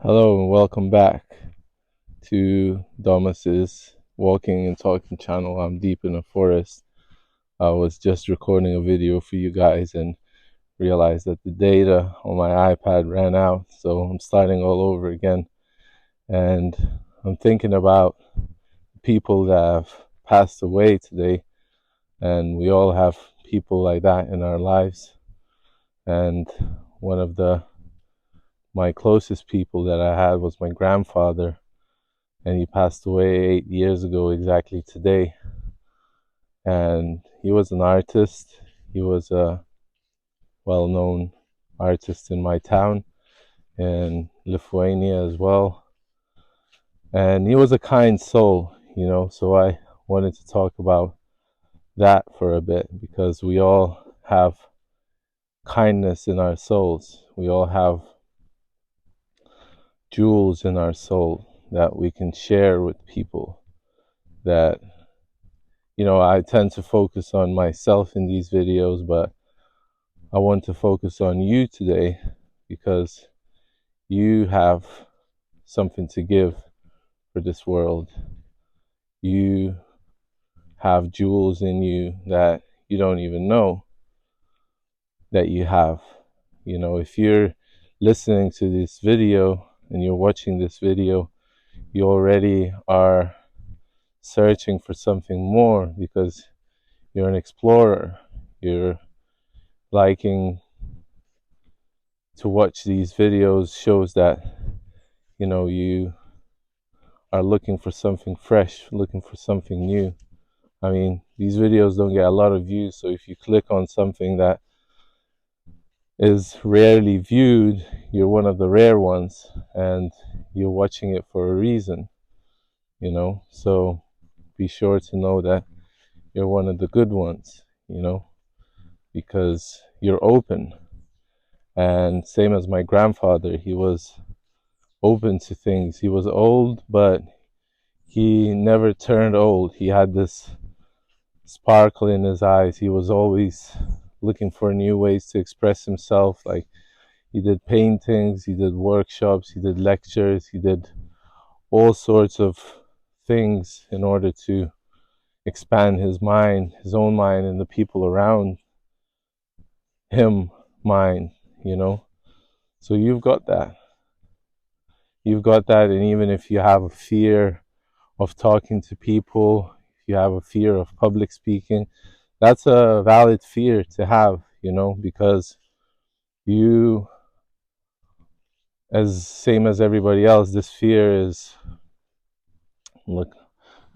Hello and welcome back to Domas's Walking and Talking channel. I'm deep in a forest. I was just recording a video for you guys and realized that the data on my iPad ran out, so I'm starting all over again. And I'm thinking about people that have passed away today, and we all have people like that in our lives. And one of my closest people that I had was my grandfather, and he passed away 8 years ago exactly today. And he was an artist. He was a well-known artist in my town in Lithuania as well. And he was a kind soul, so I wanted to talk about that for a bit, because we all have kindness in our souls. We all have jewels in our soul that we can share with people. That I tend to focus on myself in these videos, but I want to focus on you today because you have something to give for this world. You have jewels in you that you don't even know that you have. If you're listening to this video and you're watching this video, you already are searching for something more because you're an explorer. You're liking to watch these videos, shows that you are looking for something fresh, looking for something new. I mean, these videos don't get a lot of views, so if you click on something that is rarely viewed, you're one of the rare ones, and you're watching it for a reason, so be sure to know that you're one of the good ones, because you're open. And same as my grandfather, he was open to things. He was old, but he never turned old. He had this sparkle in his eyes. He was always looking for new ways to express himself. Like, he did paintings, he did workshops, he did lectures, he did all sorts of things in order to expand his mind, his own mind, and the people around him mind, So you've got that. And even if you have a fear of talking to people, if you have a fear of public speaking, that's a valid fear to have, because you, as same as everybody else, this fear is, look,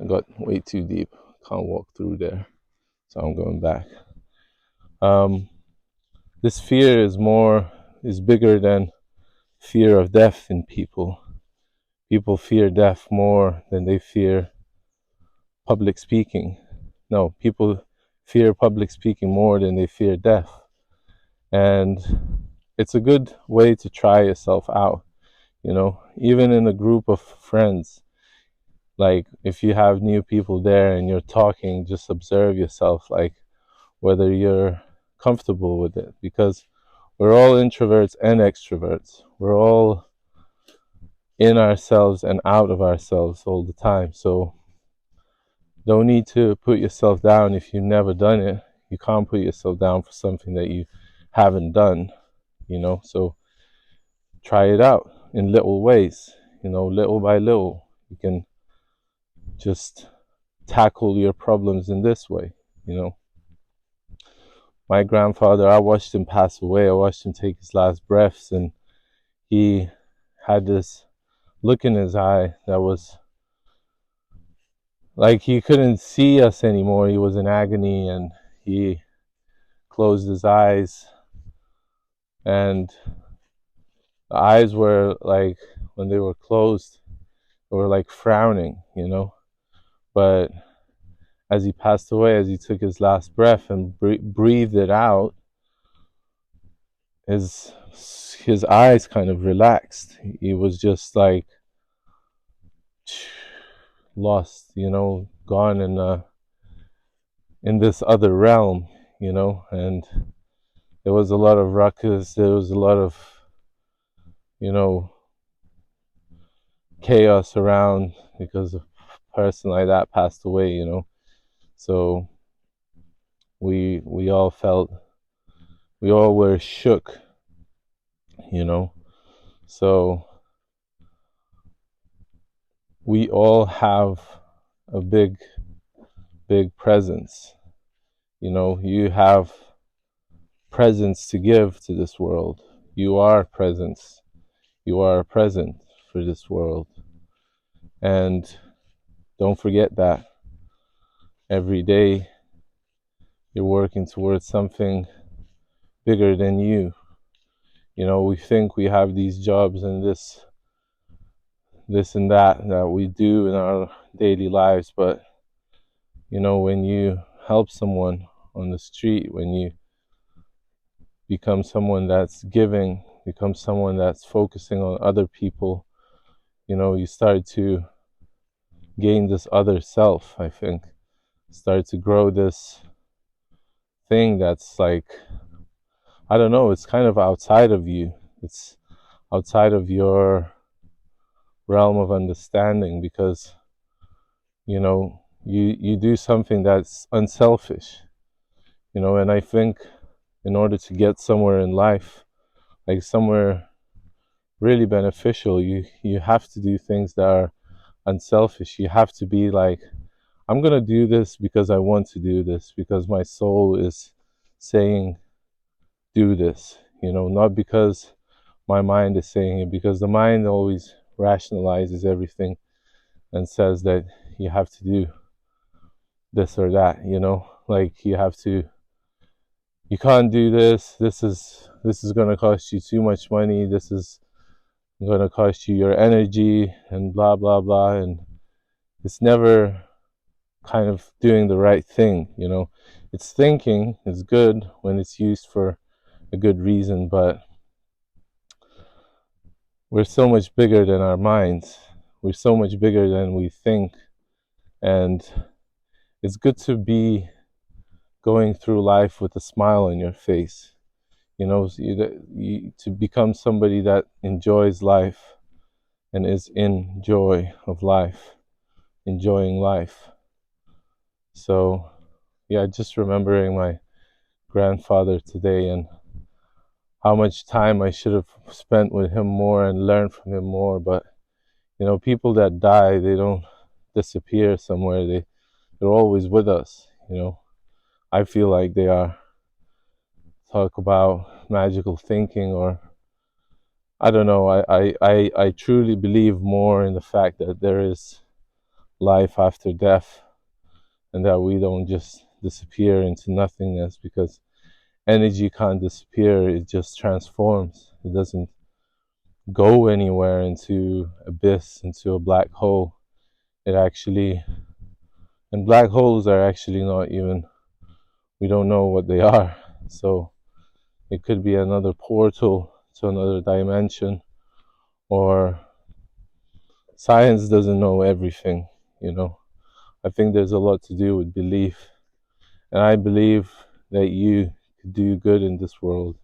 I got way too deep, can't walk through there, so I'm going back. This fear is bigger than fear of death in people. People fear death more than they fear public speaking. No, people fear public speaking more than they fear death. And it's a good way to try yourself out, even in a group of friends. Like, if you have new people there and you're talking, just observe yourself, like whether you're comfortable with it, because we're all introverts and extroverts. We're all in ourselves and out of ourselves all the time. So don't need to put yourself down if you've never done it. You can't put yourself down for something that you haven't done, So try it out in little ways, little by little. You can just tackle your problems in this way, My grandfather, I watched him pass away. I watched him take his last breaths, and he had this look in his eye that was like he couldn't see us anymore. He was in agony, and he closed his eyes, and the eyes were like, when they were closed, they were like frowning, But as he passed away, as he took his last breath and breathed it out, his eyes kind of relaxed. He was just like lost, gone in this other realm, and there was a lot of ruckus. There was a lot of, chaos around because a person like that passed away, So we all felt, we all were shook, you know. So we all have a big presence. You have presence to give to this world. You are presence. You are present for this world. And don't forget that every day you're working towards something bigger than you. We think we have these jobs and this and that we do in our daily lives, but when you help someone on the street, when you become someone that's giving, become someone that's focusing on other people, you start to gain this other self, I think. Start to grow this thing that's like, I don't know, it's kind of outside of you. It's outside of your realm of understanding, because you do something that's unselfish, and I think in order to get somewhere in life, like somewhere really beneficial, you have to do things that are unselfish. You have to be like, I'm gonna do this because I want to do this, because my soul is saying do this, not because my mind is saying it, because the mind always rationalizes everything and says that you have to do this or that, like you can't do this, this is going to cost you too much money, this is going to cost you your energy, and blah blah blah. And it's never kind of doing the right thing. It's thinking is good when it's used for a good reason, but we're so much bigger than our minds. We're so much bigger than we think. And it's good to be going through life with a smile on your face, to become somebody that enjoys life and is in joy of life, enjoying life. So yeah, just remembering my grandfather today and how much time I should have spent with him more and learned from him more. But people that die, they don't disappear somewhere. They're always with us. I feel like they are. Talk about magical thinking, or I don't know. I truly believe more in the fact that there is life after death, and that we don't just disappear into nothingness, because energy can't disappear. It just transforms. It doesn't go anywhere into abyss, into a black hole. It actually, and black holes are actually not even, we don't know what they are. So it could be another portal to another dimension, or science doesn't know everything. I think there's a lot to do with belief, and I believe that you could do good in this world.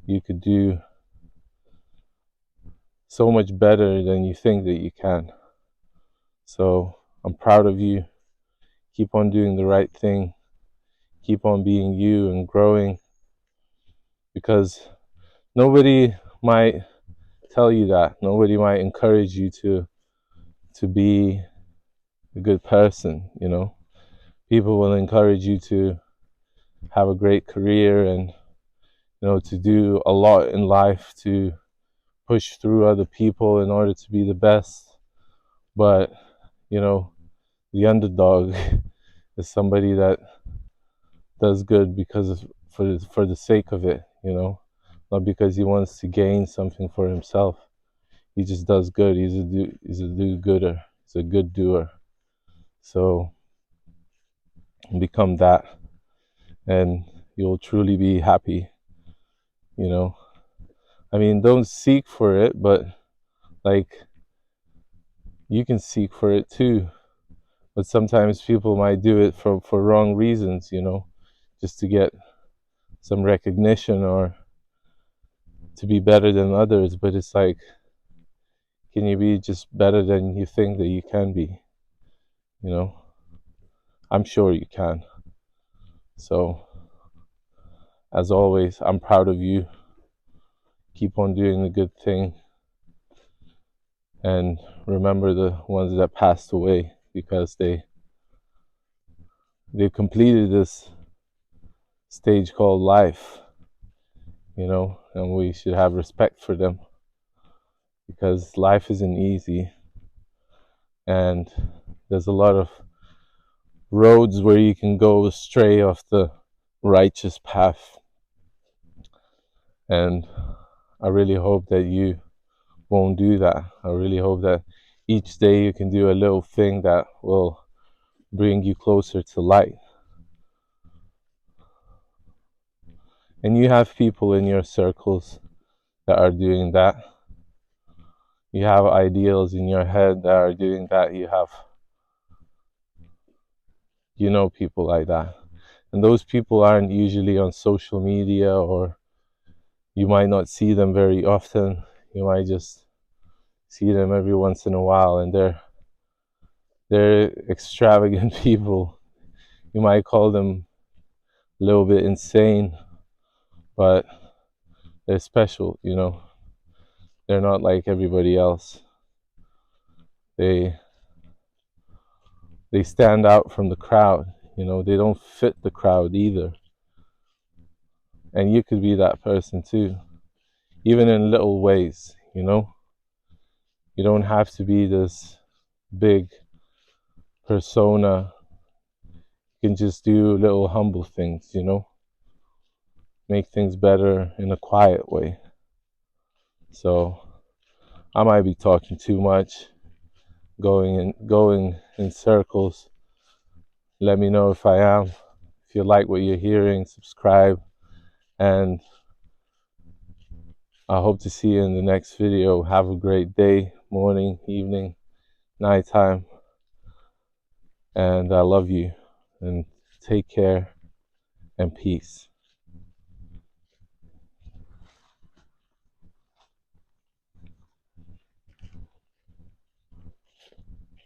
You could do so much better than you think that you can. So I'm proud of you. Keep on doing the right thing. Keep on being you and growing, because nobody might tell you that. Nobody might encourage you to be a good person. People will encourage you to have a great career, and to do a lot in life, to push through other people in order to be the best. But the underdog is somebody that does good because for the sake of it, not because he wants to gain something for himself. He just does good. He's a do-gooder. He's a good doer. So become that, and you'll truly be happy. I mean, don't seek for it, but like, you can seek for it too. But sometimes people might do it for wrong reasons, just to get some recognition or to be better than others. But it's like, can you be just better than you think that you can be? You know, I'm sure you can. So, as always, I'm proud of you. Keep on doing the good thing. And remember the ones that passed away, because they completed this stage called life, you know, and we should have respect for them, because life isn't easy, and there's a lot of roads where you can go astray off the righteous path. And I really hope that you won't do that. I really hope that each day you can do a little thing that will bring you closer to light. And you have people in your circles that are doing that. You have ideals in your head that are doing that. You know people like that. And those people aren't usually on social media, or you might not see them very often. You might just see them every once in a while, and they're extravagant people. You might call them a little bit insane, but they're special, you know. They're not like everybody else. They stand out from the crowd, you know. They don't fit the crowd either. And you could be that person too, even in little ways, you know. You don't have to be this big persona. You can just do little humble things, you know. Make things better in a quiet way. So I might be talking too much, going in circles. Let me know if I am. If you like what you're hearing, subscribe, and I hope to see you in the next video. Have a great day, morning, evening, nighttime, and I love you, and take care, and peace.